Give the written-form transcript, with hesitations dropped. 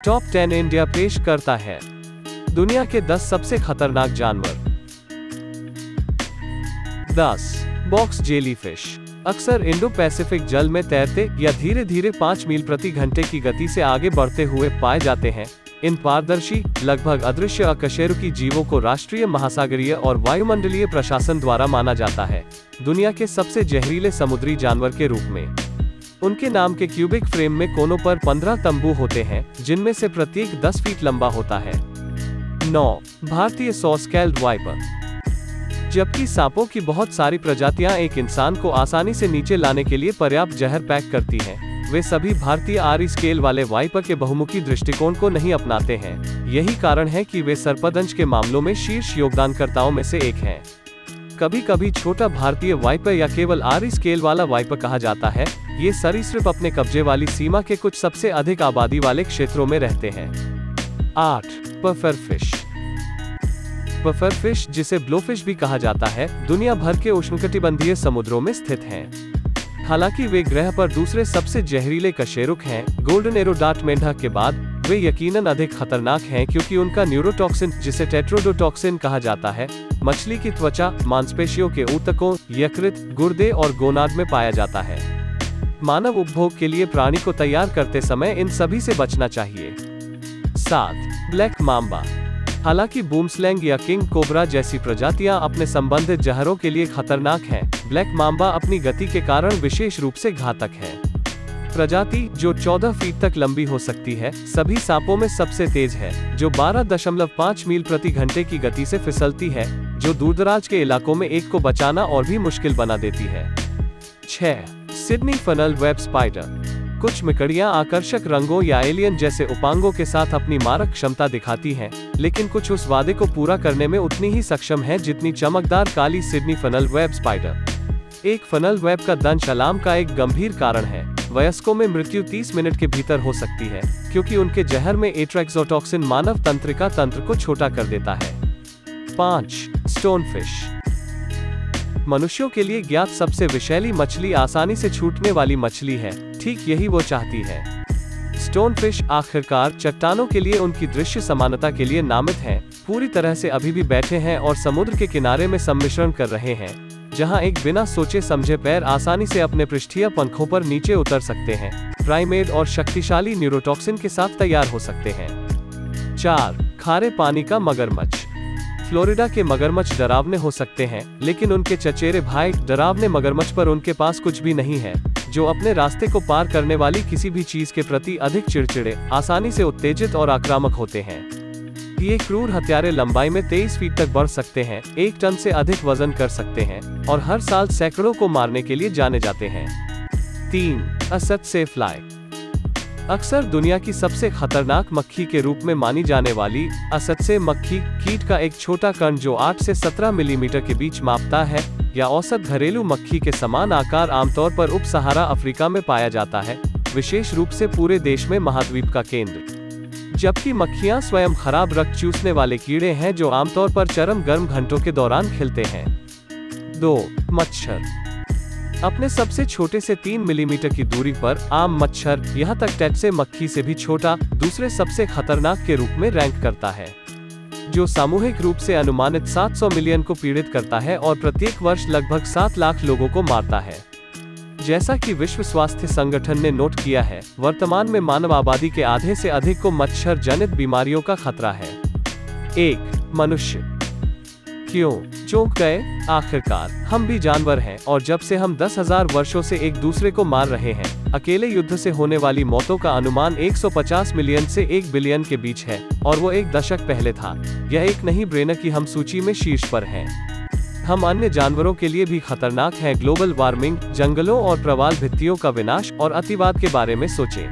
Top 10 India पेश करता है दुनिया के 10 सबसे खतरनाक जानवर। 10 बॉक्स जेलीफिश। अक्सर इंडो पैसिफिक जल में तैरते या धीरे धीरे 5 मील प्रति घंटे की गति से आगे बढ़ते हुए पाए जाते हैं। इन पारदर्शी, लगभग अदृश्य अकशेरुकी जीवों को राष्ट्रीय महासागरीय और वायुमंडलीय प्रशासन द्वारा माना जाता है दुनिया के सबसे जहरीले समुद्री जानवर के रूप में। उनके नाम के क्यूबिक फ्रेम में कोनों पर 15 तंबू होते हैं, जिनमें से प्रत्येक 10 फीट लंबा होता है। 9 भारतीय सॉस्कैल्ड वाइपर। जबकि सांपों की बहुत सारी प्रजातियां एक इंसान को आसानी से नीचे लाने के लिए पर्याप्त जहर पैक करती हैं, वे सभी भारतीय आरी स्केल वाले वाइपर के बहुमुखी दृष्टिकोण को नहीं अपनाते हैं। यही कारण है कि वे सर्पदंश के मामलों में शीर्ष योगदानकर्ताओं में से एक हैं। कभी कभी छोटा भारतीय वाइपर या केवल आरी स्केल वाला वाइपर कहा जाता है। ये सरीसृप अपने कब्जे वाली सीमा के कुछ सबसे अधिक आबादी वाले क्षेत्रों में रहते हैं। 8 पफरफिश। पफरफिश, जिसे ब्लोफिश भी कहा जाता है, दुनिया भर के उष्णकटिबंधीय समुद्रों में स्थित हैं। हालांकि वे ग्रह पर दूसरे सबसे जहरीले कशेरुक हैं, गोल्डन एरोडार्ट मेंढक के बाद वे यकीनन अधिक खतरनाक हैं क्योंकि उनका न्यूरोटॉक्सिन, जिसे टेट्रोडोटॉक्सिन कहा जाता है, मछली की त्वचा, मांसपेशियों के ऊतकों, यकृत, गुर्दे और गोनाद में पाया जाता है। मानव उपभोग के लिए प्राणी को तैयार करते समय इन सभी से बचना चाहिए। 7 ब्लैक मांबा। हालांकि बूमस्लैंग या किंग कोबरा जैसी प्रजातियां अपने संबंधित जहरों के लिए खतरनाक हैं, ब्लैक मांबा अपनी गति के कारण विशेष रूप से घातक है। प्रजाति, जो 14 फीट तक लंबी हो सकती है, सभी सांपों में सबसे तेज है, जो 12.5 मील प्रति घंटे की गति से फिसलती है, जो दूरदराज के इलाकों में एक को बचाना और भी मुश्किल बना देती है। 6 सिडनी फनल वेब स्पाइडर। कुछ मकड़ियां आकर्षक रंगों या एलियन जैसे उपांगों के साथ अपनी मारक क्षमता दिखाती हैं, लेकिन कुछ उस वादे को पूरा करने में उतनी ही सक्षम हैं जितनी चमकदार काली सिडनी फनल वेब स्पाइडर। एक फनल वेब का दंश अलार्म का एक गंभीर कारण है। वयस्कों में मृत्यु 30 मिनट के भीतर हो सकती है, क्योंकि उनके जहर में एट्रेक्सोटॉक्सिन मानव तंत्रिका तंत्र को छोटा कर देता है। 5 स्टोनफिश। मनुष्यों के लिए ज्ञात सबसे विषैली मछली, आसानी से छूटने वाली मछली है, ठीक यही वो चाहती है। स्टोनफिश आखिरकार चट्टानों के लिए उनकी दृश्य समानता के लिए नामित हैं, पूरी तरह से अभी भी बैठे हैं और समुद्र के किनारे में सम्मिश्रण कर रहे हैं, जहां एक बिना सोचे समझे पैर आसानी से अपने पृष्ठीय पंखों पर नीचे उतर सकते हैं, प्राइमेट और शक्तिशाली न्यूरोटॉक्सिन के साथ तैयार हो सकते हैं। 4 खारे पानी का मगरमच्छ। फ्लोरिडा के मगरमच्छ डरावने हो सकते हैं, लेकिन उनके चचेरे भाई डरावने मगरमच्छ पर उनके पास कुछ भी नहीं है, जो अपने रास्ते को पार करने वाली किसी भी चीज के प्रति अधिक चिड़चिड़े, आसानी से उत्तेजित और आक्रामक होते हैं। ये क्रूर हत्यारे लंबाई में 23 फीट तक बढ़ सकते हैं, 1 टन से अधिक वजन कर सकते हैं और हर साल सैकड़ों को मारने के लिए जाने जाते हैं। 3 असत्से फ्लाई। अक्सर दुनिया की सबसे खतरनाक मक्खी के रूप में मानी जाने वाली असत्से मक्खी कीट का एक छोटा कण, जो 8 से 17 मिलीमीटर के बीच मापता है, या औसत घरेलू मक्खी के समान आकार, आमतौर पर उप सहारा अफ्रीका में पाया जाता है, विशेष रूप से पूरे देश में महाद्वीप का केंद्र। जबकि मक्खियां स्वयं खराब रक्त चूसने वाले कीड़े हैं, जो आमतौर पर चरम गर्म घंटों के दौरान खिलते हैं। 2 मच्छर। अपने सबसे छोटे से 3 मिलीमीटर की दूरी पर आम मच्छर, यहाँ तक टेटसे मक्खी से भी छोटा, दूसरे सबसे खतरनाक के रूप में रैंक करता है, जो सामूहिक रूप से अनुमानित 700 मिलियन को पीड़ित करता है और प्रत्येक वर्ष लगभग 7 लाख लोगों को मारता है। जैसा कि विश्व स्वास्थ्य संगठन ने नोट किया है, वर्तमान में मानव आबादी के आधे से अधिक को मच्छर जनित बीमारियों का खतरा है। 1 मनुष्य। क्यों चौंक गए? आखिरकार हम भी जानवर हैं, और जब से हम 10,000 वर्षों से एक दूसरे को मार रहे हैं, अकेले युद्ध से होने वाली मौतों का अनुमान 150 मिलियन से 1 बिलियन के बीच है, और वो 1 दशक पहले था। यह एक नहीं ब्रेनर कि हम सूची में शीर्ष पर हैं। हम अन्य जानवरों के लिए भी खतरनाक हैं। ग्लोबल वार्मिंग, जंगलों और प्रवाल भित्तियों का विनाश और अतिवाद के बारे में सोचें।